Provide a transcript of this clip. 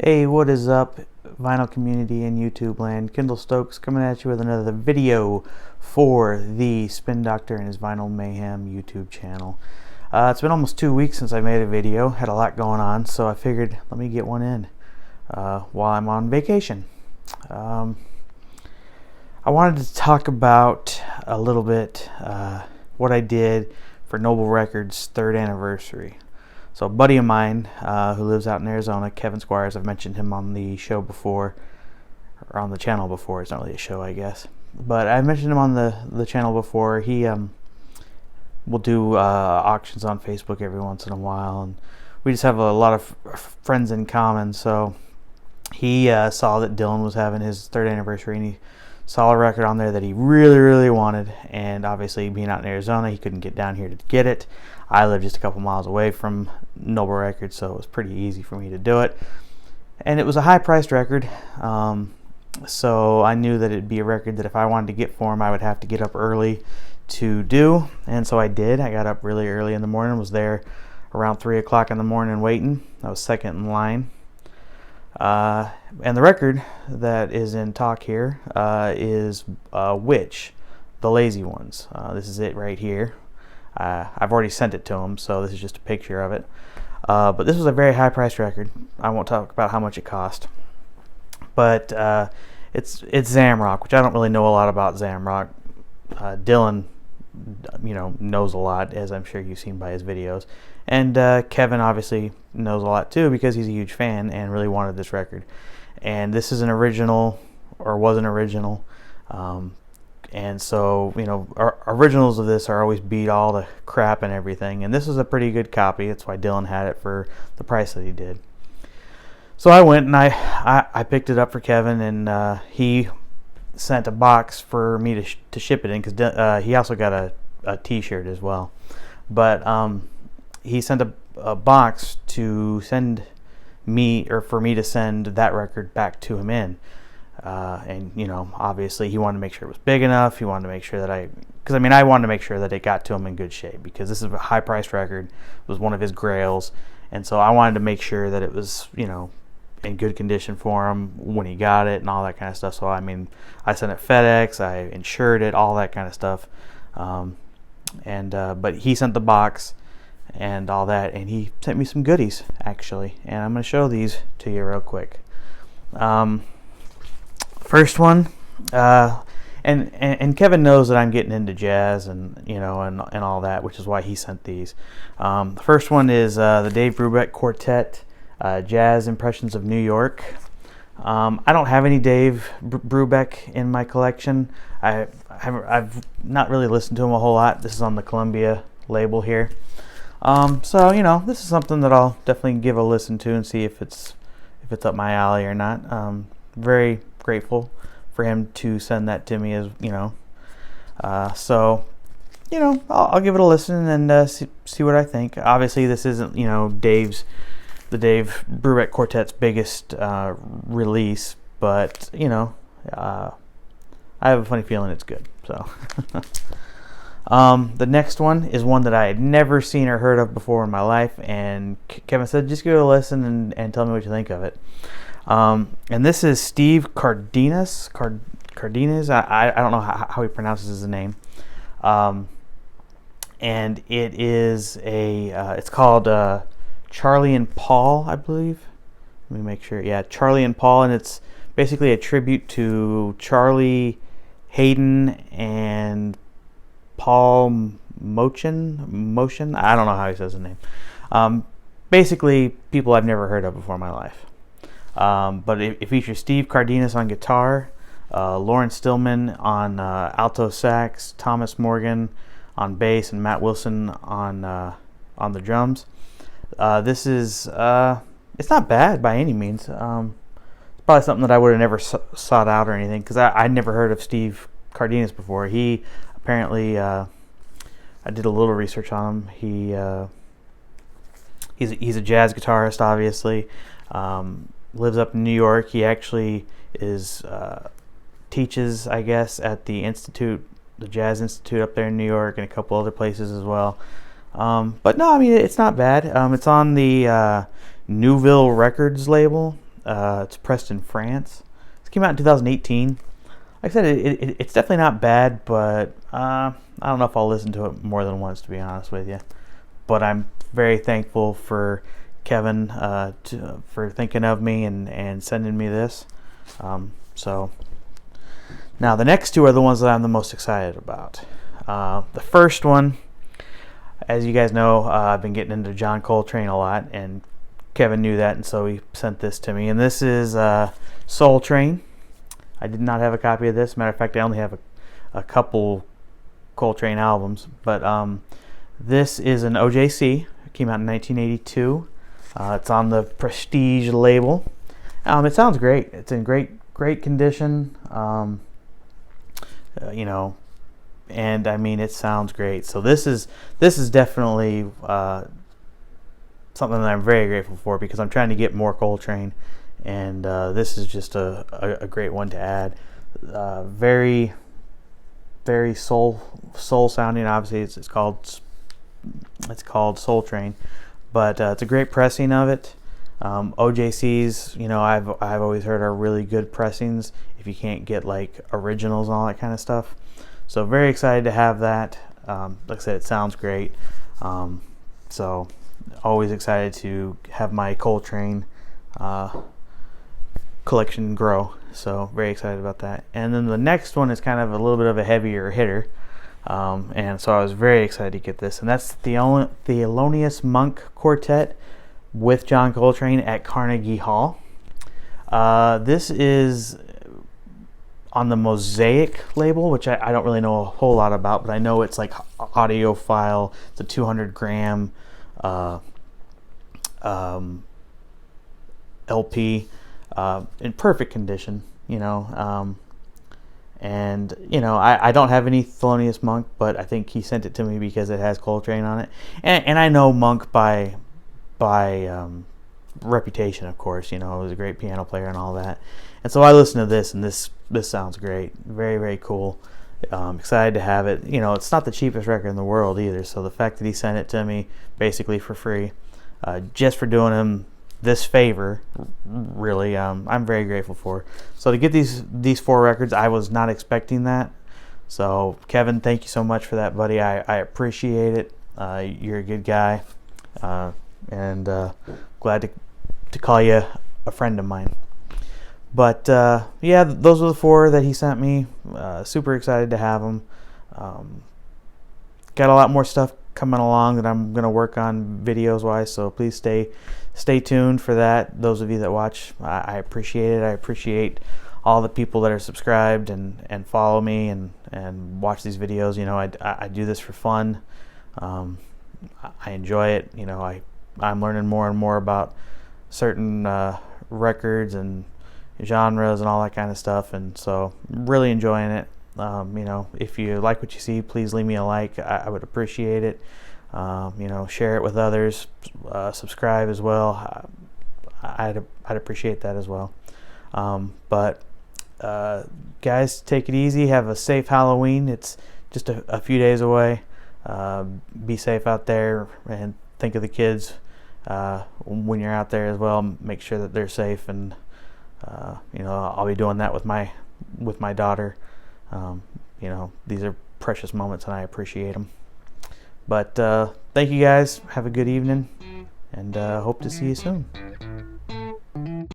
Hey, what is up, vinyl community and YouTube land? Kendall Stokes coming at you with another video for the Spin Doctor and his Vinyl Mayhem YouTube channel. It's been almost 2 weeks since I made a video. Had a lot going on, so I figured let me get one in while I'm on vacation. I wanted to talk about a little bit what I did for Noble Records' 3rd anniversary. So a buddy of mine who lives out in Arizona, Kevin Squires, I've mentioned him on the show before, or on the channel before. It's not really a show, I guess. But I mentioned him on the channel before. He will do auctions on Facebook every once in a while, and we just have a lot of friends in common. So he saw that Dylan was having his 3rd anniversary, and he saw a record on there that he really, really wanted. And obviously, being out in Arizona, he couldn't get down here to get it. I live just a couple miles away from Noble Records, so it was pretty easy for me to do it. And it was a high-priced record, so I knew that it'd be a record that if I wanted to get for him, I would have to get up early to do. And so I did. I got up really early in the morning, was there around 3 o'clock in the morning waiting. I was second in line. And the record that is in talk here is Witch, The Lazy Ones. This is it right here. I've already sent it to him, so this is just a picture of it. But this was a very high-priced record. I won't talk about how much it cost. But it's Zamrock, which I don't really know a lot about Zamrock. Dylan, knows a lot, as I'm sure you've seen by his videos. And Kevin obviously knows a lot too, because he's a huge fan and really wanted this record. And this is an original, or was an original. And so, our originals of this are always beat all the crap and everything. And this is a pretty good copy. That's why Dylan had it for the price that he did. So I went and I picked it up for Kevin, and he sent a box for me to ship it in, because he also got a t-shirt as well. But he sent a box to send me, or for me to send that record back to him in. And obviously he wanted to make sure it was big enough. He wanted to make sure that I wanted to make sure that it got to him in good shape, because this is a high-priced record. It was one of his grails, and so I wanted to make sure that it was, in good condition for him when he got it and all that kind of stuff. So I sent it FedEx, I insured it, all that kind of stuff. But he sent the box and all that, and he sent me some goodies actually, and I'm going to show these to you real quick. First one, and Kevin knows that I'm getting into jazz and and all that, which is why he sent these. The first one is the Dave Brubeck Quartet, Jazz Impressions of New York. I don't have any Dave Brubeck in my collection. I've not really listened to him a whole lot. This is on the Columbia label here. So this is something that I'll definitely give a listen to and see if it's up my alley or not. Very grateful for him to send that to me, as so I'll give it a listen and see what I think. Obviously this isn't the Dave Brubeck Quartet's biggest release, but I have a funny feeling it's good. So the next one is one that I had never seen or heard of before in my life, and Kevin said just give it a listen and tell me what you think of it. And this is Steve Cardenas. Cardenas. I don't know how he pronounces his name. And it is it's called Charlie and Paul, I believe. Let me make sure. Yeah, Charlie and Paul, and it's basically a tribute to Charlie Hayden and Paul Motion. I don't know how he says his name. Basically, people I've never heard of before in my life. But it features Steve Cardenas on guitar, Lawrence Stillman on alto sax, Thomas Morgan on bass, and Matt Wilson on the drums. This is it's not bad by any means. It's probably something that I would have never sought out or anything, because I'd never heard of Steve Cardenas before. He apparently I did a little research on him. He's a jazz guitarist, obviously. Lives up in New York. He actually teaches, I guess, at the Institute, the Jazz Institute up there in New York, and a couple other places as well. But no, it's not bad. It's on the Newville Records label, It's pressed in France. It came out in 2018. Like I said, it's definitely not bad, but I don't know if I'll listen to it more than once, to be honest with you. But I'm very thankful for Kevin for thinking of me and sending me this. So now the next two are the ones that I'm the most excited about. The first one, as you guys know, I've been getting into John Coltrane a lot, and Kevin knew that, and so he sent this to me. And this is Soul Train. I did not have a copy of this. Matter of fact, I only have a couple Coltrane albums. But this is an OJC. It came out in 1982. It's on the Prestige label. It sounds great. It's in great condition. You know, and I mean, it sounds great. So this is definitely something that I'm very grateful for, because I'm trying to get more Coltrane, and this is just a great one to add. Very soul sounding. Obviously, it's called Soul Train, but it's a great pressing of it. OJCs, you know, I've always heard are really good pressings if you can't get like originals and all that kind of stuff. So very excited to have that. Like I said, it sounds great. So always excited to have my Coltrane collection grow. So very excited about that. And then the next one is kind of a little bit of a heavier hitter. And so I was very excited to get this. And that's the Thelonious Monk Quartet with John Coltrane at Carnegie Hall. This is on the Mosaic label, which I don't really know a whole lot about, but I know it's like audiophile. It's a 200-gram LP in perfect condition, you know. And you know, I don't have any Thelonious Monk, but I think he sent it to me because it has Coltrane on it, and I know Monk by reputation, of course. You know, he was a great piano player and all that. And so I listened to this, and this sounds great. Very, very cool. Excited to have it. You know, it's not the cheapest record in the world either. So the fact that he sent it to me basically for free, just for doing him this favor, really, I'm very grateful for. So to get these 4 records, I was not expecting that. So Kevin, thank you so much for that, buddy. I appreciate it. You're a good guy, and glad to call you a friend of mine. But yeah, those are the 4 that he sent me. Super excited to have them. Got a lot more stuff coming along that I'm going to work on videos wise, so please stay tuned for that. Those of you that watch, I appreciate it. I appreciate all the people that are subscribed and follow me and watch these videos. You know, I do this for fun. I enjoy it. You know, I'm learning more and more about certain records and genres and all that kind of stuff, and so really enjoying it. You know, if you like what you see, please leave me a like. I would appreciate it. You know, share it with others. Subscribe as well. I'd appreciate that as well. But guys, take it easy. Have a safe Halloween. It's just a few days away. Be safe out there, and think of the kids when you're out there as well. Make sure that they're safe, and you know, I'll be doing that with my daughter. You know, these are precious moments, and I appreciate them. But thank you guys. Have a good evening, and hope to see you soon.